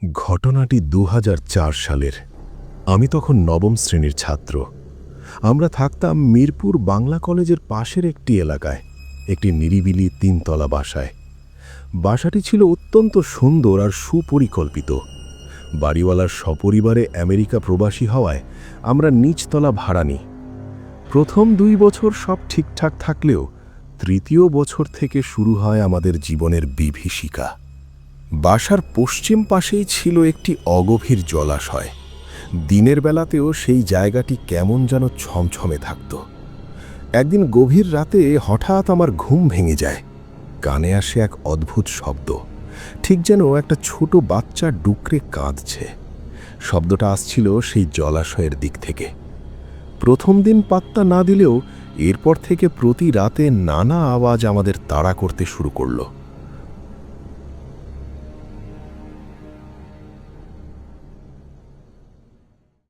ঘটনাটি ২০০৪ সালের। আমি তখন নবম শ্রেণীর ছাত্র। আমরা থাকতাম মিরপুর বাংলা কলেজের পাশের একটি এলাকায়, একটি নিরিবিলি ৩ তলা বাসায়। বাসাটি ছিল অত্যন্ত সুন্দর আর সুপরিকল্পিত। বাড়িওয়ালার সপরিবারে আমেরিকা প্রবাসী হওয়ায় আমরা নিচতলা ভাড়া নিই। প্রথম ২ বছর সব ঠিকঠাক থাকলেও তৃতীয় বছর থেকে শুরু হয় আমাদের জীবনের বিভীষিকা। বাসার পশ্চিম পাশেই ছিল একটি অগভীর জলাশয়। দিনের বেলাতেও সেই জায়গাটি কেমন যেন ছমছমে থাকত। একদিন গভীর রাতে হঠাৎ আমার ঘুম ভেঙে যায়। কানে আসে এক অদ্ভুত শব্দ, ঠিক যেন একটা ছোট বাচ্চা ডুকরে কাঁদছে। শব্দটা আসছিল সেই জলাশয়ের দিক থেকে। প্রথম দিন পাত্তা না দিলেও এরপর থেকে প্রতি রাতে নানা আওয়াজ আমাদের তাড়া করতে শুরু করলো।